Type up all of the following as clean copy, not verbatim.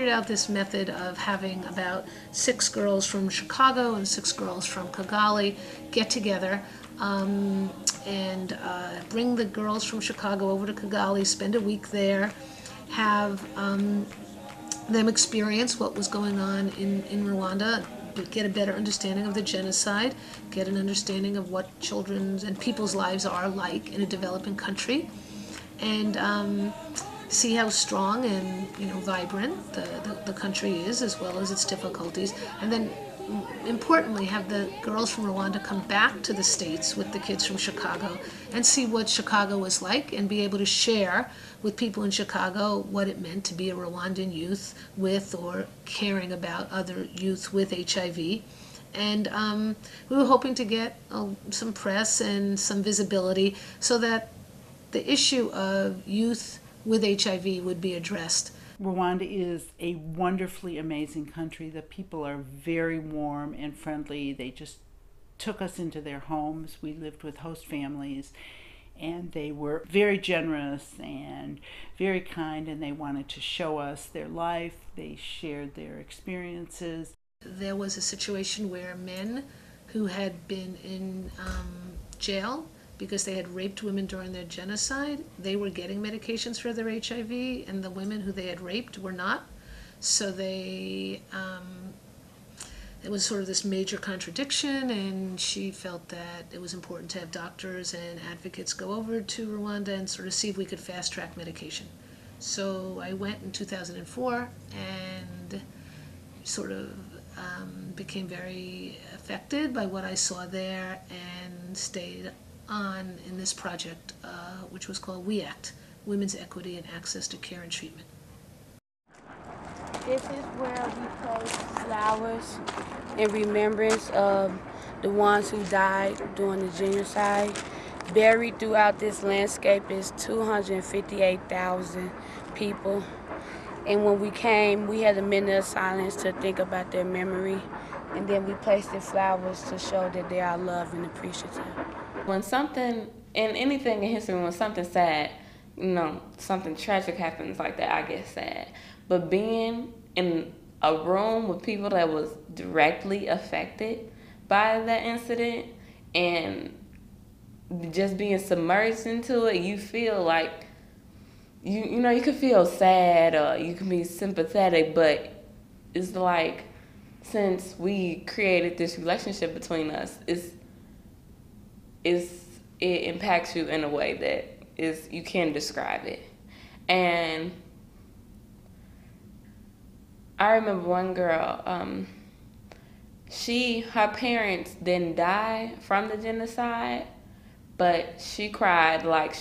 Out this method of having about 6 girls from Chicago and 6 girls from Kigali get together and bring the girls from Chicago over to Kigali, spend a week there, have them experience what was going on in Rwanda, get a better understanding of the genocide, get an understanding of what children's and people's lives are like in a developing country, and see how strong and vibrant the country is, as well as its difficulties, and then importantly have the girls from Rwanda come back to the States with the kids from Chicago and see what Chicago was like and be able to share with people in Chicago what it meant to be a Rwandan youth with or caring about other youth with HIV. And we were hoping to get some press and some visibility so that the issue of youth with HIV would be addressed. Rwanda is a wonderfully amazing country. The people are very warm and friendly. They just took us into their homes. We lived with host families, and they were very generous and very kind, and they wanted to show us their life. They shared their experiences. There was a situation where men who had been in jail because they had raped women during their genocide, they were getting medications for their HIV, and the women who they had raped were not. So it was sort of this major contradiction, and she felt that it was important to have doctors and advocates go over to Rwanda and sort of see if we could fast-track medication. So I went in 2004 and sort of became very affected by what I saw there and stayed on in this project, which was called WE-ACT, Women's Equity and Access to Care and Treatment. This is where we place flowers in remembrance of the ones who died during the genocide. Buried throughout this landscape is 258,000 people. And when we came, we had a minute of silence to think about their memory. And then we placed the flowers to show that they are loved and appreciative. When something, in anything in history, when something sad, something tragic happens like that, I get sad. But being in a room with people that was directly affected by that incident and just being submerged into it, you feel like, you can feel sad or you can be sympathetic, but it's like, since we created this relationship between us, it impacts you in a way that you can't describe it. And I remember one girl, her parents didn't die from the genocide, but she cried like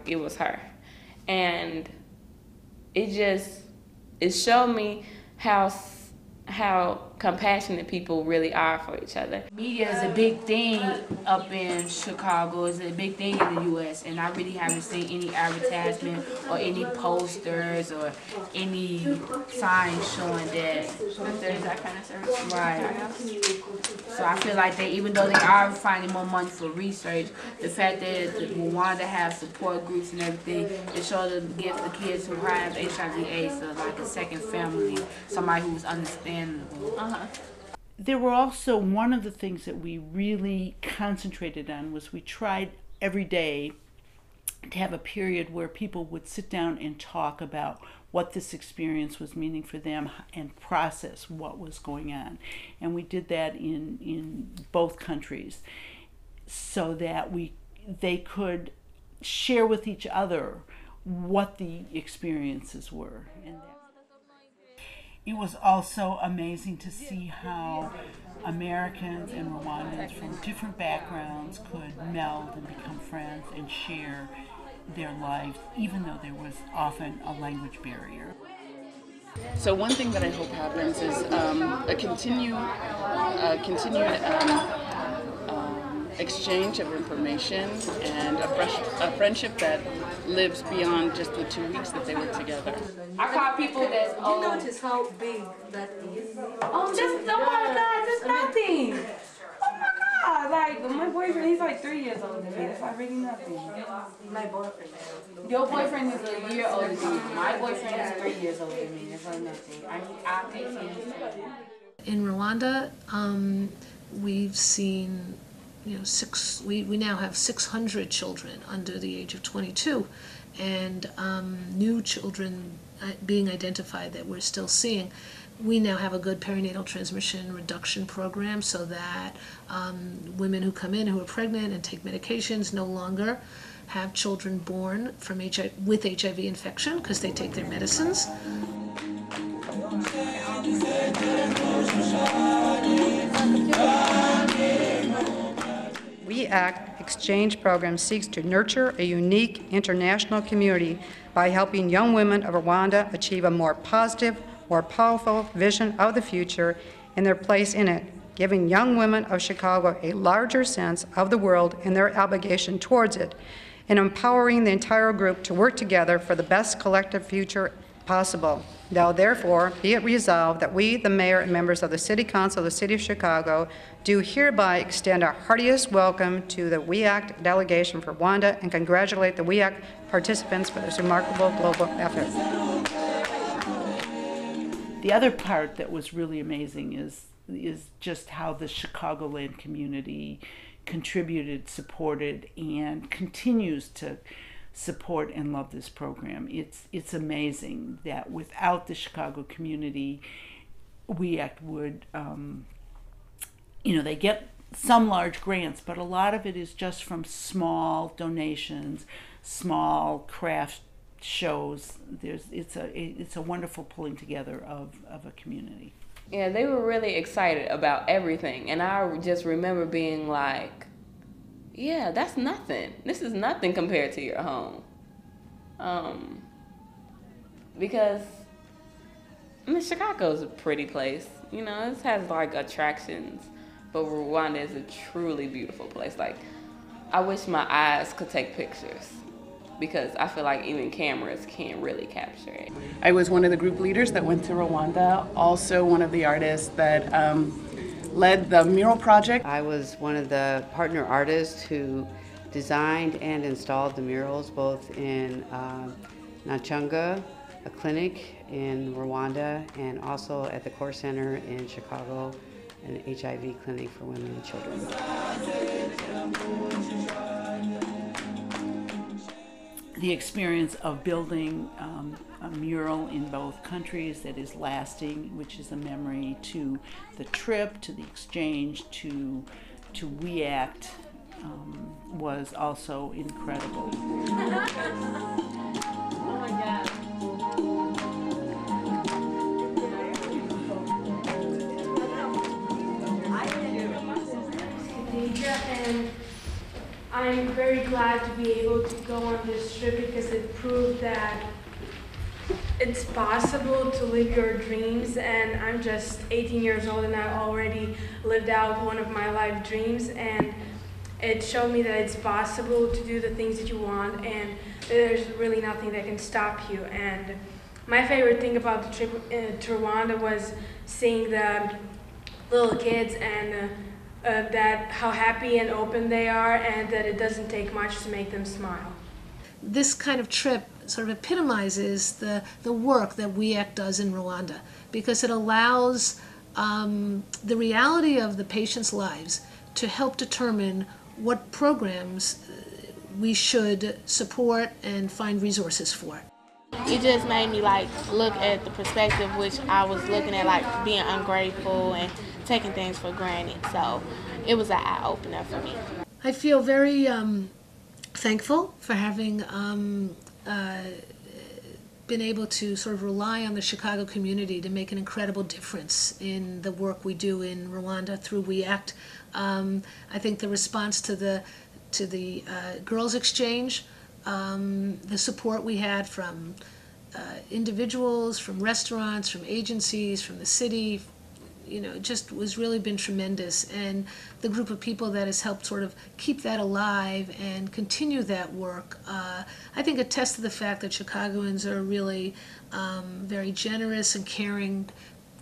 it was her. And it showed me how compassionate people really are for each other. Media is a big thing up in Chicago, it's a big thing in the U.S., and I really haven't seen any advertisement or any posters or any signs showing that there's that kind of service. Right. So I feel like even though they are finding more money for research, the fact that Rwanda has support groups and everything, it shows to give the kids who have HIV/AIDS like a second family, somebody who's understandable. There were also, one of the things that we really concentrated on was we tried every day to have a period where people would sit down and talk about what this experience was meaning for them and process what was going on. And we did that in both countries so that they could share with each other what the experiences were. It was also amazing to see how Americans and Rwandans from different backgrounds could meld and become friends and share their lives, even though there was often a language barrier. So one thing that I hope happens is a continued exchange of information and a friendship that lives beyond just the 2 weeks that they were together. I call people that's You old. notice how big that is? Oh, just, oh my God, just nothing. Oh my God, like my boyfriend, he's like 3 years older than me. That's like really nothing. My boyfriend. Your boyfriend is a year older than you. My boyfriend is 3 years older than me. That's like nothing. I'm 18. In Rwanda, we've seen, we now have 600 children under the age of 22, and new children being identified that we're still seeing. We now have a good perinatal transmission reduction program so that women who come in who are pregnant and take medications no longer have children born from with HIV infection because they take their medicines. WE-ACT exchange program seeks to nurture a unique international community by helping young women of Rwanda achieve a more positive, more powerful vision of the future and their place in it, giving young women of Chicago a larger sense of the world and their obligation towards it, and empowering the entire group to work together for the best collective future possible. Now, therefore, be it resolved that we, the mayor and members of the City Council of the City of Chicago, do hereby extend our heartiest welcome to the WE-ACT delegation for Rwanda and congratulate the WE-ACT participants for this remarkable global effort. The other part that was really amazing is just how the Chicagoland community contributed, supported, and continues to support and love this program. It's amazing that without the Chicago community, WE-ACT would, they get some large grants, but a lot of it is just from small donations, small craft shows. It's a wonderful pulling together of a community. Yeah, they were really excited about everything, and I just remember being like, yeah, that's nothing. This is nothing compared to your home. Because, Chicago's a pretty place. It has like attractions, but Rwanda is a truly beautiful place. Like, I wish my eyes could take pictures because I feel like even cameras can't really capture it. I was one of the group leaders that went to Rwanda, also one of the artists that led the mural project. I was one of the partner artists who designed and installed the murals both in Nachunga, a clinic in Rwanda, and also at the Core Center in Chicago, an HIV clinic for women and children. The experience of building a mural in both countries that is lasting, which is a memory to the trip, to the exchange, to WE-ACT, was also incredible. Oh my God. And I'm very glad to be able to go on this trip because it proved that it's possible to live your dreams, and I'm just 18 years old and I already lived out one of my life dreams, and it showed me that it's possible to do the things that you want and there's really nothing that can stop you. And my favorite thing about the trip to Rwanda was seeing the little kids and that how happy and open they are, and that it doesn't take much to make them smile. This kind of trip sort of epitomizes the work that WE-ACT does in Rwanda, because it allows the reality of the patients' lives to help determine what programs we should support and find resources for. It just made me look at the perspective which I was looking at, being ungrateful and taking things for granted. So it was an eye-opener for me. I feel very thankful for having been able to sort of rely on the Chicago community to make an incredible difference in the work we do in Rwanda through WE-ACT. I think the response to the girls' exchange, the support we had from individuals, from restaurants, from agencies, from the city, just was really been tremendous. And the group of people that has helped sort of keep that alive and continue that work, I think attests to the fact that Chicagoans are really very generous and caring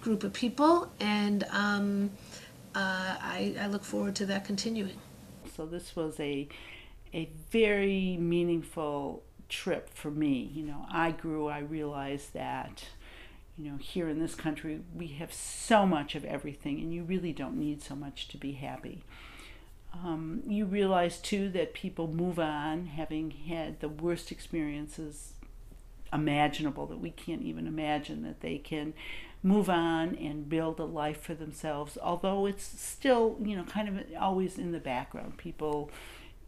group of people, and I look forward to that continuing. So this was a very meaningful trip for me. I realized that here in this country we have so much of everything, and you really don't need so much to be happy. You realize too that people move on having had the worst experiences imaginable, that we can't even imagine, that they can move on and build a life for themselves, although it's still kind of always in the background. People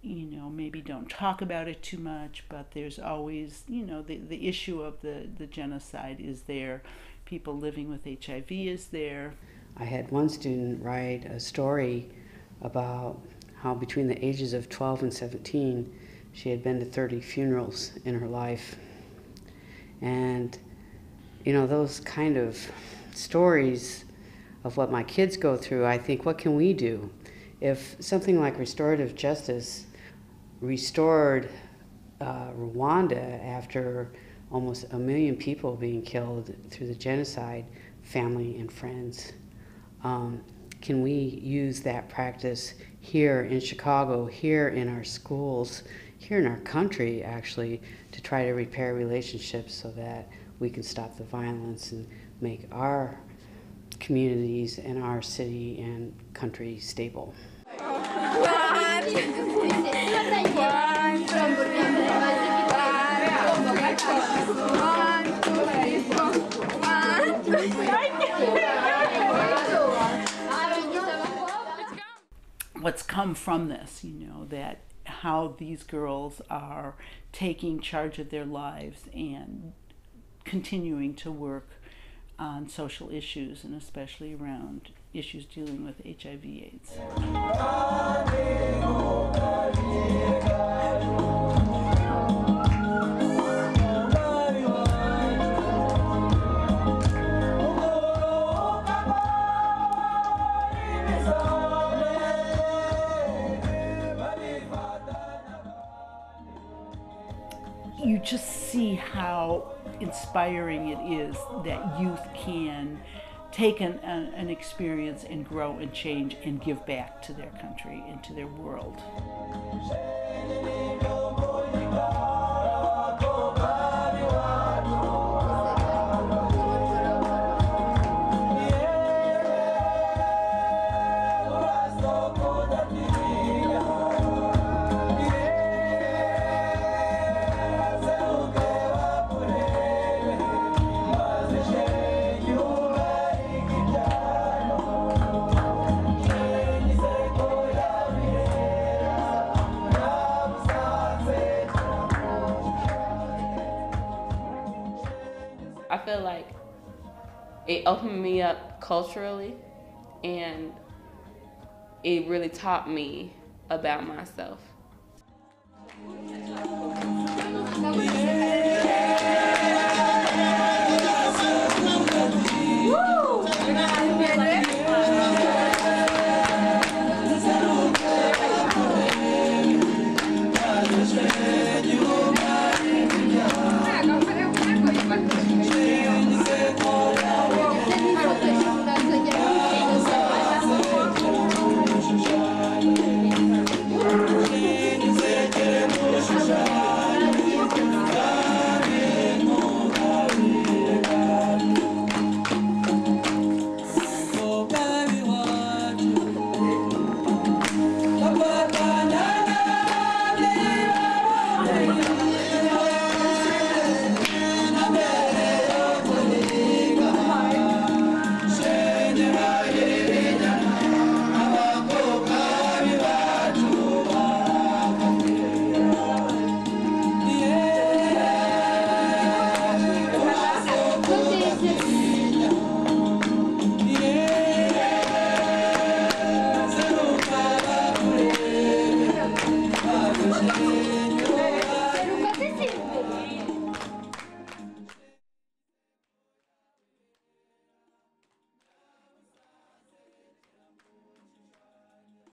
maybe don't talk about it too much, but there's always the issue of the genocide is there. People living with HIV is there. I had one student write a story about how between the ages of 12 and 17 she had been to 30 funerals in her life. And those kind of stories of what my kids go through, I think, what can we do? If something like restorative justice restored Rwanda after almost 1 million people being killed through the genocide, family and friends, can we use that practice here in Chicago, here in our schools, here in our country, actually, to try to repair relationships so that we can stop the violence and make our communities and our city and country stable. What's come from this, that how these girls are taking charge of their lives and continuing to work on social issues, and especially around issues dealing with HIV/AIDS. You just see how inspiring it is that youth can take an experience and grow and change and give back to their country and to their world. I feel like it opened me up culturally, and it really taught me about myself. Thank you.